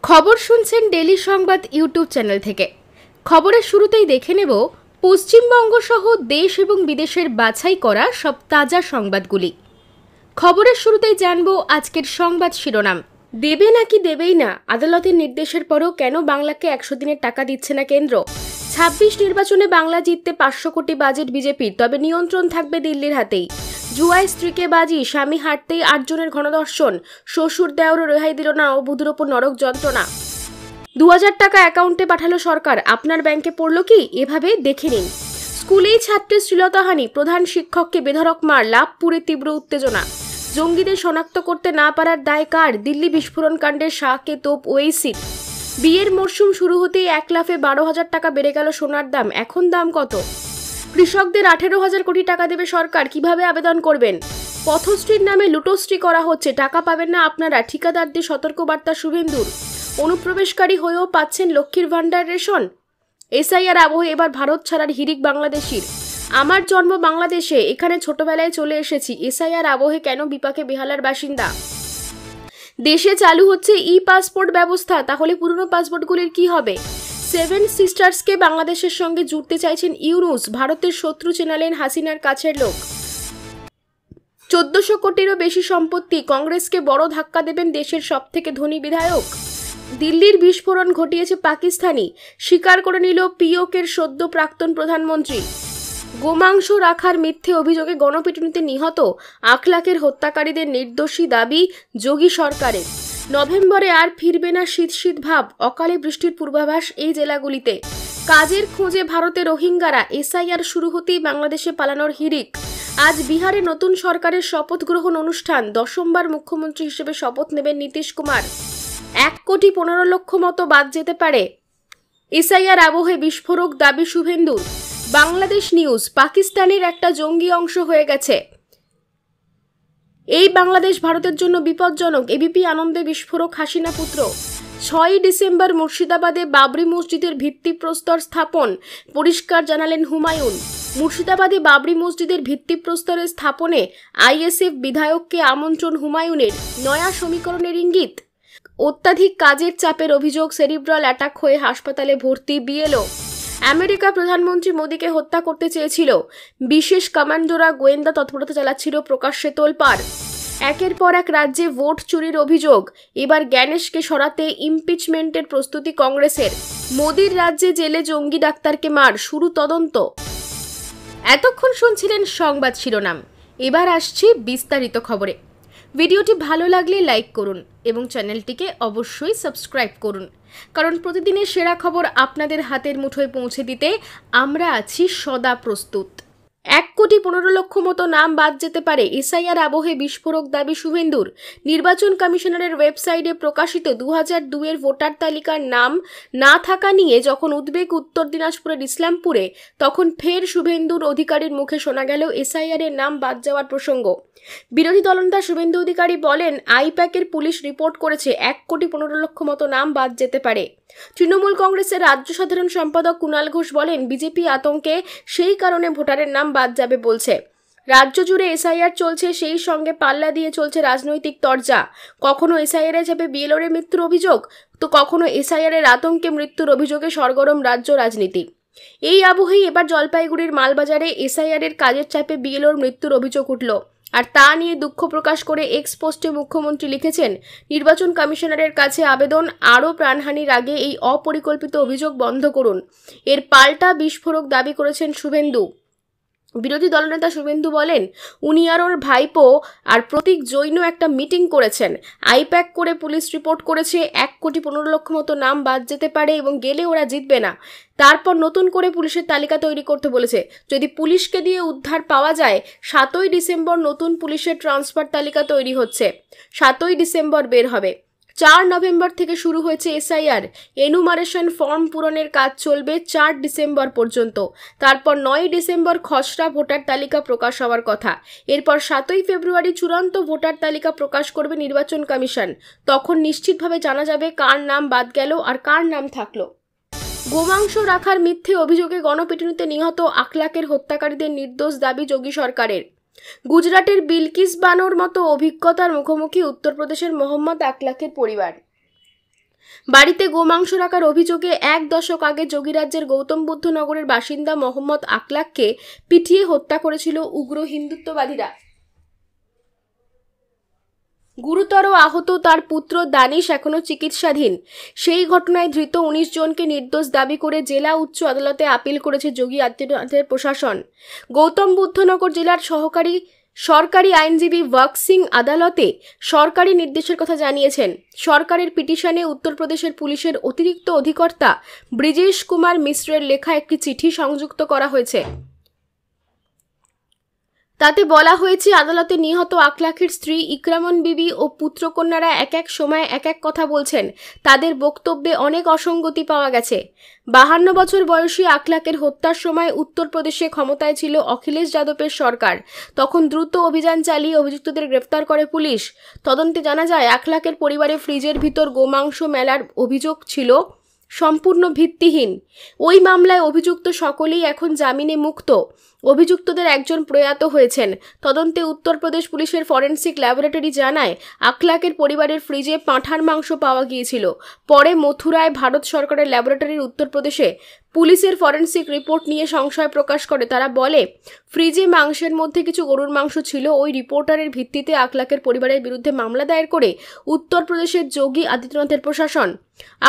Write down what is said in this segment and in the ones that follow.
খবর শুনছেন ডেলি সংবাদ ইউটিউব চ্যানেল থেকে। খবরের শুরুতেই দেখে নেব পশ্চিমবঙ্গ সহ দেশ এবং বিদেশের বাছাই করা সব তাজা সংবাদগুলি। খবরের শুরুতেই জানব আজকের সংবাদ শিরোনাম। দেবে নাকি দেবেই না, আদালতের নির্দেশের পরও কেন বাংলাকে 100 দিনের টাকা দিচ্ছে না কেন্দ্র? 26 নির্বাচনে বাংলা জিততে 500 কোটি বাজেট বিজেপির, তবে নিয়ন্ত্রণ থাকবে দিল্লির হাতেই। জুয়ায় স্ত্রীকে বাজি, স্বামী হাঁটতেই 8 জনের ঘনদর্শন, শ্বশুর দেওরও রেহাই দিল না, নববধূর ওপর নরক যন্ত্রণা। 2000 টাকা অ্যাকাউন্টে পাঠালো সরকার, আপনার ব্যাংকে পড়লো কি? এভাবে দেখে নিন। স্কুলেই ছাত্রের শ্লীলতাহানি, প্রধান শিক্ষককে বেধড়ক মার, লাভপুরে তীব্র উত্তেজনা। জঙ্গিদের শনাক্ত করতে না পারার দায় কার? দিল্লি বিস্ফোরণ কাণ্ডে শাহকে তোপ ওয়েসির। বিয়ের মরশুম শুরু হতেই 1 লাফে 12,000 টাকা বেড়ে গেল সোনার দাম, এখন দাম কত? কৃষকদের 18,000 কোটি টাকা দেবে সরকার, কিভাবে আবেদন করবেন? পথশ্রীর নামে লুটোশ্রী করা হচ্ছে, টাকা পাবেন না আপনারা, ঠিকাদারদের সতর্কবার্তা শুভেন্দুর। অনুপ্রবেশকারী হয়েও পাচ্ছেন লক্ষ্মীর ভান্ডার রেশন। এসআইআর আবহে এবার ভারত ছাড়ার হিড়িক বাংলাদেশির। আমার জন্ম বাংলাদেশে, এখানে ছোটবেলায় চলে এসেছি, এসআইআর আবহে কেন বিপাকে বেহালার বাসিন্দা? দেশে চালু হচ্ছে ই পাসপোর্ট ব্যবস্থা, তাহলে পুরনো পাসপোর্টগুলির কি হবে? 7 সিস্টার্সকে বাংলাদেশের সঙ্গে জুড়তে চাইছেন ইউনূস, ভারতের শত্রু চেনালেন হাসিনার কাছের লোক। 1400 কোটিরও বেশি সম্পত্তি, কংগ্রেসকে বড় ধাক্কা দেবেন দেশের সবথেকে ধনী বিধায়ক। দিল্লির বিস্ফোরণ ঘটিয়েছে পাকিস্তানি, স্বীকার করে নিল পিওকের সদ্য প্রাক্তন প্রধানমন্ত্রী। গোমাংস রাখার মিথ্যে অভিযোগে গণপিটুনিতে নিহত 8 লাখের হত্যাকারীদের নির্দোষী দাবি যোগী সরকারের। নভেম্বরে আর ফিরবে না শীত শীত ভাব, অকালে বৃষ্টির পূর্বাভাস এই জেলাগুলিতে। কাজের খোঁজে ভারতে রোহিঙ্গারা, এসআইআর শুরু হতেই বাংলাদেশে পালানোর হিড়িক। আজ বিহারে নতুন সরকারের শপথ গ্রহণ অনুষ্ঠান, 10বার মুখ্যমন্ত্রী হিসেবে শপথ নেবেন নীতিশ কুমার। 1,15,00,000 মতো বাদ যেতে পারে। এসআইআর আবহে বিস্ফোরক দাবি শুভেন্দুর। বাংলাদেশ নিউজ, পাকিস্তানের একটা জঙ্গি অংশ হয়ে গেছে। এই বাংলাদেশ ভারতের জন্য বিপজ্জনক, এবিপি আনন্দে বিস্ফোরক হাসিনা পুত্র। 6 ডিসেম্বর মুর্শিদাবাদে বাবরি মসজিদের ভিত্তিপ্রস্তর স্থাপন, পরিষ্কার জানালেন হুমায়ুন। মুর্শিদাবাদে বাবরি মসজিদের ভিত্তিপ্রস্তরের স্থাপনে আইএসএফ বিধায়ককে আমন্ত্রণ হুমায়ুনের, নয়া সমীকরণের ইঙ্গিত। অত্যাধিক কাজের চাপের অভিযোগ, সেরিব্রাল অ্যাটাক হয়ে হাসপাতালে ভর্তি বিএলও। আমেরিকা প্রধানমন্ত্রী মোদীকে হত্যা করতে চেয়েছিল, বিশেষ কমান্ডোরা গোয়েন্দা তৎপরতা চালাচ্ছিল, প্রকাশ্যে তোলপাড়। একের পর এক রাজ্যে ভোট চুরির অভিযোগ, এবার জ্ঞানেশকে সরাতে ইমপিচমেন্টের প্রস্তুতি কংগ্রেসের। মোদীর রাজ্যে জেলে জঙ্গি ডাক্তারকে মার, শুরু তদন্ত। এতক্ষণ শুনছিলেন সংবাদ শিরোনাম, এবার আসছি বিস্তারিত খবরে। ভিডিওটি ভালো লাগলে লাইক করুন এবং চ্যানেলটিকে অবশ্যই সাবস্ক্রাইব করুন, কারণ প্রতিদিনের সেরা খবর আপনাদের হাতের মুঠোয় পৌঁছে দিতে আমরা আছি সদা প্রস্তুত। 1,15,00,000 মতো নাম বাদ যেতে পারে, এসআইআর আবহে বিস্ফোরক দাবি শুভেন্দুর। নির্বাচন কমিশনারের ওয়েবসাইটে প্রকাশিত 2002-এর ভোটার তালিকার নাম না থাকা নিয়ে যখন উদ্বেগ উত্তর দিনাজপুরের ইসলামপুরে, তখন ফের শুভেন্দুর অধিকারীর মুখে শোনা গেল এসআইআর এর নাম বাদ যাওয়ার প্রসঙ্গ। বিরোধী দলনেতা শুভেন্দু অধিকারী বলেন, আইপ্যাকের পুলিশ রিপোর্ট করেছে 1,15,00,000 মতো নাম বাদ যেতে পারে। তৃণমূল কংগ্রেসের রাজ্য সাধারণ সম্পাদক কুণাল ঘোষ বলেন, বিজেপি আতঙ্কে, সেই কারণে ভোটারের নাম বাদ যাবে বলছে। রাজ্য জুড়ে এসআইআর চলছে, সেই সঙ্গে পাল্লা দিয়ে চলছে রাজনৈতিক তরজা। কখনো এসআইআর এ যাবে বিএলওর মৃত্যুর অভিযোগ, তো কখনো এসআইআর এর আতঙ্কে মৃত্যুর অভিযোগে সরগরম রাজ্য রাজনীতি। এই আবহেই এবার জলপাইগুড়ির মালবাজারে এসআইআর এর কাজের চাপে বিএলওর মৃত্যুর অভিযোগ উঠল, আর তা নিয়ে দুঃখ প্রকাশ করে এক্স পোস্টে মুখ্যমন্ত্রী লিখেছেন, নির্বাচন কমিশনারের কাছে আবেদন, আরও প্রাণহানির আগে এই অপরিকল্পিত অভিযোগ বন্ধ করুন। এর পাল্টা বিস্ফোরক দাবি করেছেন শুভেন্দু। বিরোধী দলনেতা শুভেন্দু বলেন, উনি আর ওর ভাইপো আর প্রতীক জৈন একটা মিটিং করেছেন, আইপ্যাক করে পুলিশ রিপোর্ট করেছে 1,15,00,000 মতো নাম বাদ যেতে পারে এবং গেলে ওরা জিতবে না। তারপর নতুন করে পুলিশের তালিকা তৈরি করতে বলেছে। যদি পুলিশকে দিয়ে উদ্ধার পাওয়া যায়, 7ই ডিসেম্বর নতুন পুলিশের ট্রান্সফার তালিকা তৈরি হচ্ছে, 7ই ডিসেম্বর বের হবে। 4 নভেম্বর থেকে শুরু হয়েছে এসআইআর, এনুমারেশন ফর্ম পূরণের কাজ চলবে 4 ডিসেম্বর পর্যন্ত। তারপর 9 ডিসেম্বর খসড়া ভোটার তালিকা প্রকাশ হওয়ার কথা। এরপর 7ই ফেব্রুয়ারি চূড়ান্ত ভোটার তালিকা প্রকাশ করবে নির্বাচন কমিশন। তখন নিশ্চিতভাবে জানা যাবে কার নাম বাদ গেল আর কার নাম থাকলো। গোমাংস রাখার মিথ্যে অভিযোগে গণপিটুনিতে নিহত 8 লাখের হত্যাকারীদের নির্দোষ দাবি যোগী সরকারের। গুজরাটের বিলকিস বানোর মতো অভিজ্ঞতার মুখোমুখি উত্তরপ্রদেশের মোহাম্মদ আকলাকের পরিবার। বাড়িতে গোমাংস রাখার অভিযোগে 1 দশক আগে যোগীরাজ্যের গৌতম বুদ্ধ নগরের বাসিন্দা মোহাম্মদ আকলাককে পিটিয়ে হত্যা করেছিল উগ্র হিন্দুত্ববাদীরা। গুরুতর আহত তার পুত্র দানিশ এখনো চিকিৎসাধীন। সেই ঘটনায় ধৃত 19 জনকে নির্দোষ দাবি করে জেলা উচ্চ আদালতে আপিল করেছে যোগী আদিত্যনাথের প্রশাসন। গৌতম বুদ্ধনগর জেলার সরকারি আইনজীবী ওয়াক সিং আদালতে সরকারি নির্দেশের কথা জানিয়েছেন। সরকারের পিটিশনে উত্তরপ্রদেশের পুলিশের অতিরিক্ত অধিকর্তা ব্রিজেশ কুমার মিশ্রের লেখা একটি চিঠি সংযুক্ত করা হয়েছে। তাতে বলা হয়েছে, আদালতে নিহত আকলাকের স্ত্রী ইকরামন বিবি ও পুত্রকন্যারা এক এক সময় এক এক কথা বলছেন। তাদের বক্তব্যে অনেক অসঙ্গতি পাওয়া গেছে। 52 বছর বয়সী আকলাকের হত্যার সময় উত্তরপ্রদেশে ক্ষমতায় ছিল অখিলেশ যাদবের সরকার। তখন দ্রুত অভিযান চালিয়ে অভিযুক্তদের গ্রেফতার করে পুলিশ। তদন্তে জানা যায়, আকলাকের পরিবারে ফ্রিজের ভিতর গোমাংস মেলার অভিযোগ ছিল সম্পূর্ণ ভিত্তিহীন। ওই মামলায় অভিযুক্ত সকলেই এখন জামিনে মুক্ত। অভিযুক্তদের একজন প্রয়াত হয়েছেন। তদন্তে উত্তরপ্রদেশ পুলিশের ফরেনসিক ল্যাবরেটরি জানায়, আকলাকের পরিবারের ফ্রিজে পাঁঠার মাংস পাওয়া গিয়েছিল। পরে মথুরায় ভারত সরকারের ল্যাবরেটরির উত্তরপ্রদেশে পুলিশের ফরেনসিক রিপোর্ট নিয়ে সংশয় প্রকাশ করে। তারা বলে, ফ্রিজে মাংসের মধ্যে কিছু গরুর মাংস ছিল। ওই রিপোর্টারের ভিত্তিতে আকলাকের পরিবারের বিরুদ্ধে মামলা দায়ের করে উত্তরপ্রদেশের যোগী আদিত্যনাথের প্রশাসন।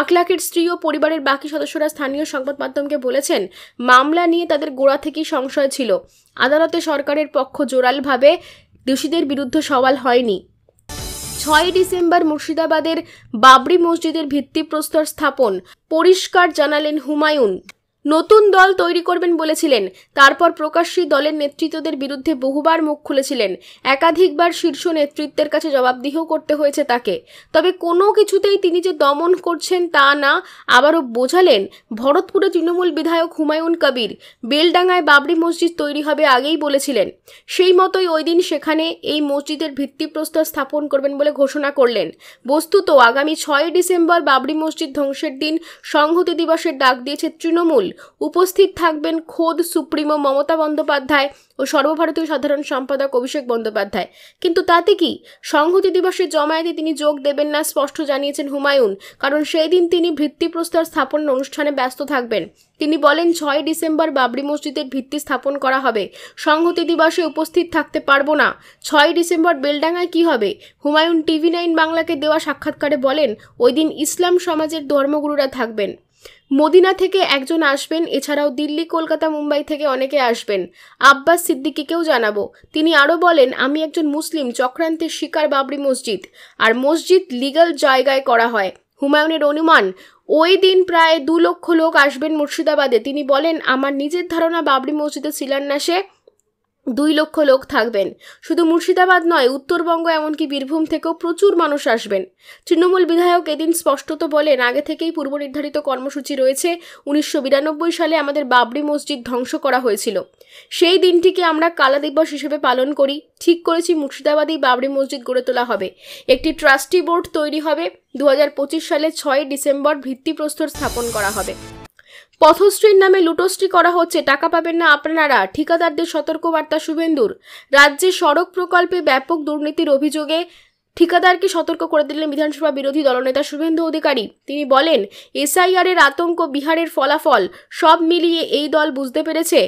আকলাকের স্ত্রী ও পরিবারের বাকি সদস্যরা স্থানীয় সংবাদ মাধ্যমকে বলেছেন, মামলা নিয়ে তাদের গোড়া থেকেই সংশয় ছিল। আদালতে সরকারের পক্ষ জোরালভাবে দোষীদের বিরুদ্ধে সওয়াল হয়নি। 6 ডিসেম্বর মুর্শিদাবাদের বাবরি মসজিদের ভিত্তিপ্রস্তর স্থাপন পরিষ্কার জানালেন হুমায়ুন। নতুন দল তৈরি করবেন বলেছিলেন। তারপর প্রকাশ্যে দলের নেতৃত্বদের বিরুদ্ধে বহুবার মুখ খুলেছিলেন। একাধিকবার শীর্ষ নেতৃত্বের কাছে জবাবদিহ করতে হয়েছে তাকে। তবে কোনো কিছুতেই তিনি যে দমন করছেন তা না। আবারও বোঝালেন, ভরতপুরে তৃণমূল বিধায়ক হুমায়ুন কবির বেলডাঙ্গায় বাবরি মসজিদ তৈরি হবে আগেই বলেছিলেন। সেই মতোই ওই দিন সেখানে এই মসজিদের ভিত্তিপ্রস্তর স্থাপন করবেন বলে ঘোষণা করলেন। বস্তুত আগামী 6 ডিসেম্বর বাবরি মসজিদ ধ্বংসের দিন সংহতি দিবসের ডাক দিয়েছে তৃণমূল। উপস্থিত থাকবেন খোদ সুপ্রিমো মমতা বন্দ্যোপাধ্যায় ও সর্বভারতীয় সাধারণ সম্পাদক অভিষেক বন্দ্যোপাধ্যায়। কিন্তু তাতে কি, সংহতি দিবসের জমায়েতে তিনি যোগ দেবেন না স্পষ্ট জানিয়েছেন হুমায়ুন। কারণ সেই দিন তিনি ভিত্তিপ্রস্তর স্থাপন অনুষ্ঠানে ব্যস্ত থাকবেন। তিনি বলেন, 6 ডিসেম্বর বাবরি মসজিদের ভিত্তি স্থাপন করা হবে। সংহতি দিবসে উপস্থিত থাকতে পারবো না। 6 ডিসেম্বর বেলডাঙ্গায় কি হবে? হুমায়ুন TV9 বাংলাকে দেওয়া সাক্ষাৎকারে বলেন, ওই দিন ইসলাম সমাজের ধর্মগুরুরা থাকবেন। মদিনা থেকে একজন আসবেন। এছাড়াও দিল্লি, কলকাতা, মুম্বাই থেকে অনেকে আসবেন। আব্বাস সিদ্দিকীকেও জানাবো। তিনি আরও বলেন, আমি একজন মুসলিম, চক্রান্তের শিকার বাবরি মসজিদ। আর মসজিদ লিগ্যাল জায়গায় করা হয়। হুমায়ুনের অনুমান, ওই দিন প্রায় 2 লক্ষ লোক আসবেন মুর্শিদাবাদে। তিনি বলেন, আমার নিজের ধারণা বাবরি মসজিদের শিলান্যাসে 2 লক্ষ লোক থাকবেন। শুধু মুর্শিদাবাদ নয়, উত্তরবঙ্গ এমনকি বীরভূম থেকেও প্রচুর মানুষ আসবেন। তৃণমূল বিধায়ক এদিন স্পষ্টত বলেন, আগে থেকেই পূর্ব নির্ধারিত কর্মসূচি রয়েছে। 1992 সালে আমাদের বাবরি মসজিদ ধ্বংস করা হয়েছিল। সেই দিনটিকে আমরা কালা দিবস হিসেবে পালন করি। ঠিক করেছি মুর্শিদাবাদেই বাবরি মসজিদ গড়ে তোলা হবে। একটি ট্রাস্টি বোর্ড তৈরি হবে। 2025 সালে 6 ডিসেম্বর ভিত্তিপ্রস্তর স্থাপন করা হবে। পথশ্রীর নামে লুটোশ্রী করা হচ্ছে, টাকা পাবেন না আপনারা। ঠিকাদারদের সতর্কবার্তা শুভেন্দুর। রাজ্যে সড়ক প্রকল্পে ব্যাপক দুর্নীতির অভিযোগে ঠিকাদারকে সতর্ক করে দিলেন বিধানসভা বিরোধী দলনেতা শুভেন্দু অধিকারী। তিনি বলেন, SIR এর আতঙ্ক, বিহারের ফলাফল সব মিলিয়ে এই দল বুঝতে পেরেছে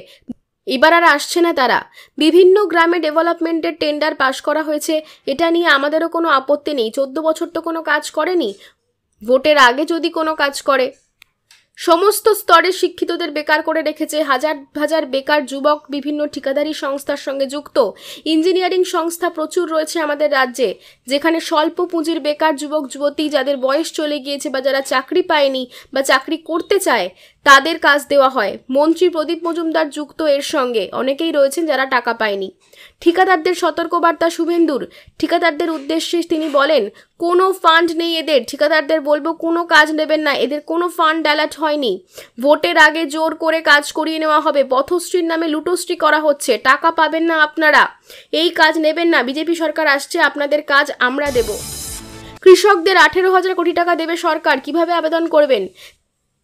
এবার আর আসছে না তারা। বিভিন্ন গ্রামে ডেভেলপমেন্টের টেন্ডার পাশ করা হয়েছে। এটা নিয়ে আমাদেরও কোনো আপত্তি নেই। 14 বছর তো কোনো কাজ করেনি। ভোটের আগে যদি কোনো কাজ করে। সমস্ত স্তরের শিক্ষিতদের বেকার করে রেখেছে। হাজার হাজার বেকার যুবক বিভিন্ন ঠিকাদারি সংস্থার সঙ্গে যুক্ত। ইঞ্জিনিয়ারিং সংস্থা প্রচুর রয়েছে আমাদের রাজ্যে, যেখানে স্বল্প পুঁজির বেকার যুবক যুবতী যাদের বয়স চলে গিয়েছে বা যারা চাকরি পায়নি বা চাকরি করতে চায় তাদের কাজ দেওয়া হয়। মন্ত্রী প্রদীপ মজুমদার যুক্ত এর সঙ্গে। অনেকেই রয়েছেন যারা টাকা পায়নি। ঠিকাদারদের সতর্কবার্তা শুভেন্দুর। ঠিকাদারদের উদ্দেশ্যে তিনি বলেন, কোনো ফান্ড নেই এদের। ঠিকাদারদের বলবো, কোনো কাজ নেবেন না। এদের কোনো ফান্ড অ্যালার্ট হয়নি। ভোটের আগে জোর করে কাজ করিয়ে নেওয়া হবে। পথশ্রীর নামে লুটোশ্রী করা হচ্ছে। টাকা পাবেন না আপনারা। এই কাজ নেবেন না। বিজেপি সরকার আসছে, আপনাদের কাজ আমরা দেব। কৃষকদের 18,000 কোটি টাকা দেবে সরকার। কিভাবে আবেদন করবেন?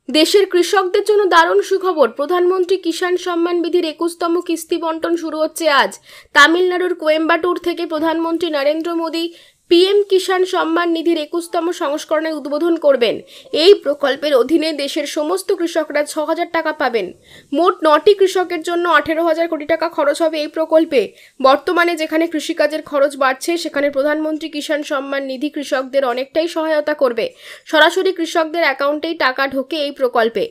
দেশের কৃষকদের জন্য দারুণ সুখবর। প্রধানমন্ত্রী কিষাণ সম্মান বিধির 21তম কিস্তি বন্টন শুরু হচ্ছে আজ। তামিলনাড়ুর কোয়েম্বাটুর থেকে প্রধানমন্ত্রী নরেন্দ্র মোদী পিএম কিষাণ সম্মান নিধির 21তম সংস্করণের উদ্বোধন করবেন। এই প্রকল্পের অধীনে দেশের সমস্ত কৃষকরা 6,000 টাকা পাবেন। মোট 9টি কৃষকের জন্য 18,000 কোটি টাকা খরচ হবে এই প্রকল্পে। বর্তমানে যেখানে কৃষিকাজের খরচ বাড়ছে, সেখানে প্রধানমন্ত্রী কিষাণ সম্মান নিধি কৃষকদের অনেকটাই সহায়তা করবে। সরাসরি কৃষকদের অ্যাকাউন্টেই টাকা ঢোকে এই প্রকল্পে।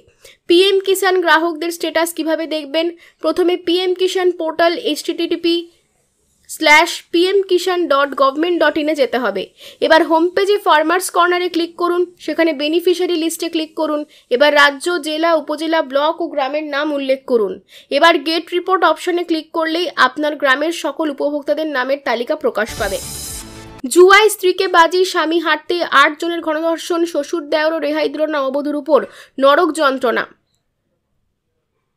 পিএম কিষাণ গ্রাহকদের স্ট্যাটাস কিভাবে দেখবেন? প্রথমে পিএম কিষাণ পোর্টাল http://pmkishan.government.in এ যেতে হবে। এবার হোম পেজে ফার্মার্স কর্নারে ক্লিক করুন, সেখানে বেনিফিশিয়ারি লিস্টে ক্লিক করুন। এবার রাজ্য, জেলা, উপজেলা, ব্লক ও গ্রামের নাম উল্লেখ করুন। এবার গেট রিপোর্ট অপশনে ক্লিক করলেই আপনার গ্রামের সকল উপভোক্তাদের নামের তালিকা প্রকাশ পাবে। জুয়ায় স্ত্রীকে বাজি, স্বামী হাঁটতে 8 জনের গণধর্ষণ, শ্বশুর দেওরও রেহাই দিল নববধূর উপর নরক যন্ত্রণা।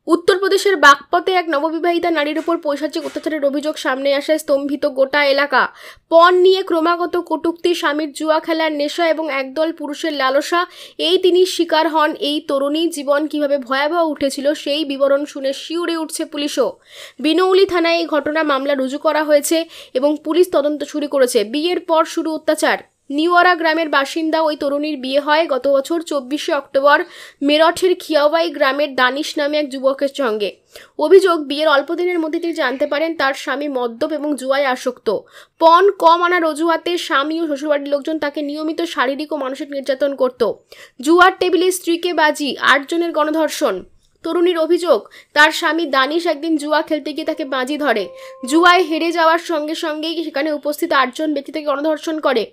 উত্তরপ্রদেশের বাগপতে এক নববিবাহিতা নারীর উপর পৈশাচিক অত্যাচারের অভিযোগ সামনে আসায় স্তম্ভিত গোটা এলাকা। পণ নিয়ে ক্রমাগত কটূক্তি, স্বামীর জুয়া খেলার নেশা এবং একদল পুরুষের লালসা, তিনি শিকার হন। এই তরুণী জীবন কিভাবে ভয়াবহ উঠেছিল সেই বিবরণ শুনে শিউরে উঠছে পুলিশও। বিনৌলি থানায় এই ঘটনা মামলা রুজু করা হয়েছে এবং পুলিশ তদন্ত শুরু করেছে। বিয়ের পর শুরু অত্যাচার। নিওয়ারা গ্রামের বাসিন্দা ওই তরুণীর বিয়ে হয় গত বছর 24শে অক্টোবর মেরঠের খিয়াওয়াই গ্রামের দানিশ নামে এক যুবকের সঙ্গে। অভিযোগ, বিয়ের অল্প দিনের মধ্যে তিনি জানতে পারেন তার স্বামী মদ্যপ এবং জুয়ায় আসক্ত। পণ কম আনার অজুহাতে স্বামী ও শ্বশুরবাড়ির লোকজন তাকে নিয়মিত শারীরিক ও মানসিক নির্যাতন করত। জুয়ার টেবিলে স্ত্রীকে বাজি, 8 জনের গণধর্ষণ। তরুণীর অভিযোগ, তার স্বামী দানিশ একদিন জুয়া খেলতে গিয়ে তাকে বাজি ধরে। জুয়ায় হেরে যাওয়ার সঙ্গে সঙ্গেই সেখানে উপস্থিত 8 জন ব্যক্তি তাকে গণধর্ষণ করে।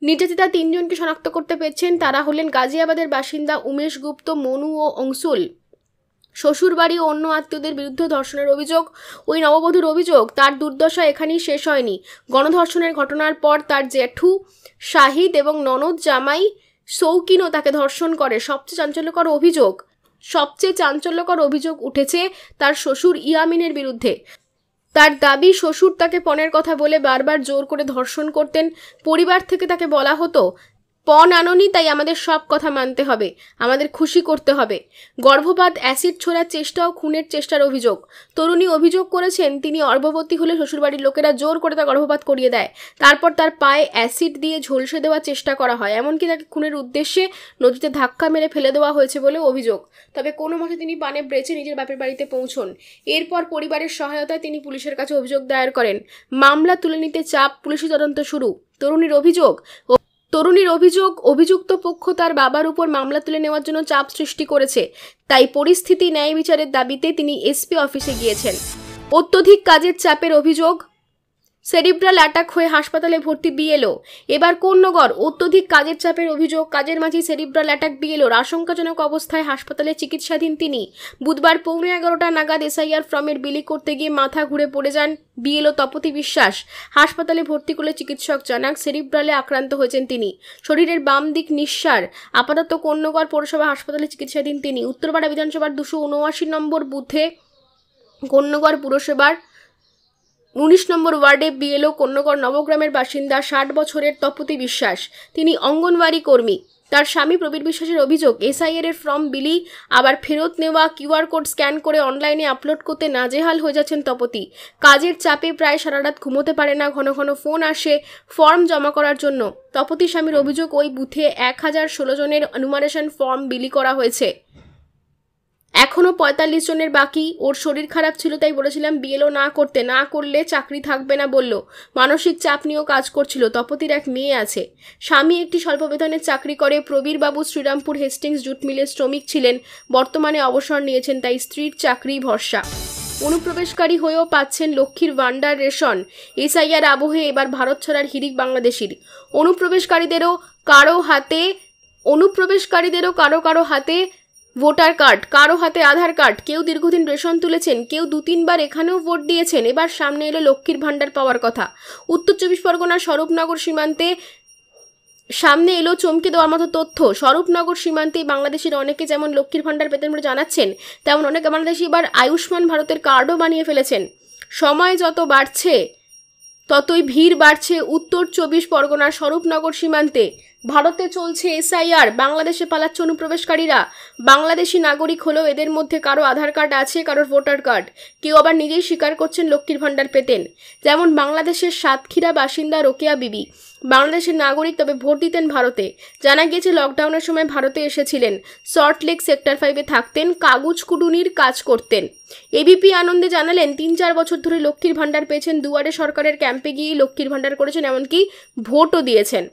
নির্যাতিতা 3 জনকে শনাক্ত করতে পেরেছেন। তারা হলেন গাজিয়াবাদের বাসিন্দা উমেশ গুপ্ত, মনু ও অংশুল। শ্বশুরবাড়ি ও অন্য আত্মীয়দের বিরুদ্ধে ধর্ষণের অভিযোগ। ওই নববধূর অভিযোগ, তার দুর্দশা এখানেই শেষ হয়নি। গণধর্ষণের ঘটনার পর তার জেঠু শাহিদ এবং ননদ জামাই শৌকিনও তাকে ধর্ষণ করে। সবচেয়ে চাঞ্চল্যকর অভিযোগ উঠেছে তার শ্বশুর ইয়ামিনের বিরুদ্ধে। তার দাবি, শ্বশুর তাকে পণের কথা বলে বারবার জোর করে ধর্ষণ করতেন। পরিবার থেকে তাকে বলা হতো, পণ আনোনি তাই আমাদের সব কথা মানতে হবে, আমাদের খুশি করতে হবে। গর্ভপাত, অ্যাসিড ছোড়ার চেষ্টা ও খুনের চেষ্টার অভিযোগ। তরুণী অভিযোগ করেছেন, তিনি গর্ভবতী হলে শ্বশুরবাড়ির লোকেরা জোর করে তার গর্ভপাত করিয়ে দেয়। তারপর তার পায়ে অ্যাসিড দিয়ে ঝলসে দেওয়ার চেষ্টা করা হয়, এমনকি তাকে খুনের উদ্দেশ্যে নদীতে ধাক্কা মেরে ফেলে দেওয়া হয়েছে বলে অভিযোগ। তবে কোনো মতে তিনি পানে বেঁচে নিজের বাপের বাড়িতে পৌঁছন। এরপর পরিবারের সহায়তায় তিনি পুলিশের কাছে অভিযোগ দায়ের করেন। মামলা তুলে নিতে চাপ, পুলিশি তদন্ত শুরু। তরুণীর অভিযোগ, অভিযুক্ত পক্ষ তার বাবার উপর মামলা তুলে নেওয়ার জন্য চাপ সৃষ্টি করেছে। তাই পরিস্থিতি ন্যায় বিচারের দাবিতে তিনি এসপি অফিসে গিয়েছেন। অত্যধিক কাজের চাপের অভিযোগ, সেরিব্রাল অ্যাটাক হয়ে হাসপাতালে ভর্তি বিএলও। এবার কোন্নগর, অত্যধিক কাজের চাপের অভিযোগ, কাজের মাঝে সেরিব্রাল অ্যাটাক বিএলওর। আশঙ্কাজনক অবস্থায় হাসপাতালে চিকিৎসাধীন তিনি। বুধবার পৌনে 11টা নাগাদ এসআইআর ফর্মের বিলি করতে গিয়ে মাথা ঘুরে পড়ে যান বিএলও তপতি বিশ্বাস। হাসপাতালে ভর্তি করলে চিকিৎসক জানান সেরিব্রালে আক্রান্ত হয়েছেন তিনি। শরীরের বাম দিক নিঃসার। আপাতত কোন্নগর পৌরসভা হাসপাতালে চিকিৎসাধীন তিনি। উত্তরপাড়া বিধানসভার 279 নম্বর বুথে কোন্নগর পুরসভার 19 নম্বর ওয়ার্ডে বিএলও কোন্নগর নবগ্রামের বাসিন্দা 60 বছরের তপতি বিশ্বাস। তিনি অঙ্গনওয়াড়ি কর্মী। তার স্বামী প্রবীর বিশ্বাসের অভিযোগ, এসআইআর এর ফর্ম বিলি আবার ফেরত নেওয়া, কিউআর কোড স্ক্যান করে অনলাইনে আপলোড করতে নাজেহাল হয়ে যাচ্ছেন তপতি। কাজের চাপে প্রায় সারা রাত ঘুমোতে পারে না, ঘন ঘন ফোন আসে ফর্ম জমা করার জন্য। তপতি স্বামীর অভিযোগ, ওই বুথে 1016 জনের অনুমানেশন ফর্ম বিলি করা হয়েছে। এখনো 45 জনের বাকি। ওর শরীর খারাপ ছিল তাই বলেছিলাম বিএলও না করলে চাকরি থাকবে না বলল। মানসিক চাপ নিয়েও কাজ করছিল। তপতির এক মেয়ে আছে। স্বামী একটি স্বল্প বেতনের চাকরি করে। প্রবীর বাবু শ্রীরামপুর হেস্টিংস জুট মিলের শ্রমিক ছিলেন, বর্তমানে অবসর নিয়েছেন, তাই স্ত্রীর চাকরি ভরসা। অনুপ্রবেশকারী হয়েও পাচ্ছেন লক্ষ্মীর ভান্ডার রেশন। এসআইআর আবহে এবার ভারত ছাড়ার হিড়িক বাংলাদেশির। অনুপ্রবেশকারীদেরও কারো হাতে ভোটার কার্ড, কারো হাতে আধার কার্ড। কেউ দীর্ঘদিন রেশন তুলেছেন, কেউ 2-3 বার এখানেও ভোট দিয়েছেন। এবার সামনে এলো লক্ষ্মীর ভান্ডার পাওয়ার কথা। উত্তর 24 পরগনার স্বরূপনগর সীমান্তে সামনে এলো চমকে দেওয়ার মতো তথ্য। স্বরূপনগর সীমান্তে বাংলাদেশের অনেকে যেমন লক্ষ্মীর ভান্ডার পেতেন বলে জানাচ্ছেন, তেমন অনেক বাংলাদেশি এবার আয়ুষ্মান ভারতের কার্ডও বানিয়ে ফেলেছেন। সময় যত বাড়ছে ততই ভিড় বাড়ছে উত্তর 24 পরগনার স্বরূপনগর সীমান্তে। ভারতে চলছে এসআইআর, বাংলাদেশে পালাচ্ছে অনুপ্রবেশকারীরা। বাংলাদেশি নাগরিক হলেও এদের মধ্যে কারো আধার কার্ড আছে, কারোর ভোটার কার্ড। কেউ আবার নিজেই স্বীকার করছেন লক্ষ্মীর ভাণ্ডার পেতেন। যেমন বাংলাদেশের সাতক্ষীরা বাসিন্দা রোকেয়া বিবি, বাংলাদেশের নাগরিক, তবে ভোট দিতেন ভারতে। জানা গিয়েছে লকডাউনের সময় ভারতে এসেছিলেন, সল্টলেক সেক্টর 5-এ থাকতেন, কাগজ কুটুনির কাজ করতেন। এবিপি আনন্দে জানালেন 3-4 বছর ধরে লক্ষ্মীর ভাণ্ডার পেয়েছেন, দুয়ারে সরকারের ক্যাম্পে গিয়ে লক্ষ্মীর ভাণ্ডার করেছেন, এমনকি ভোটও দিয়েছেন।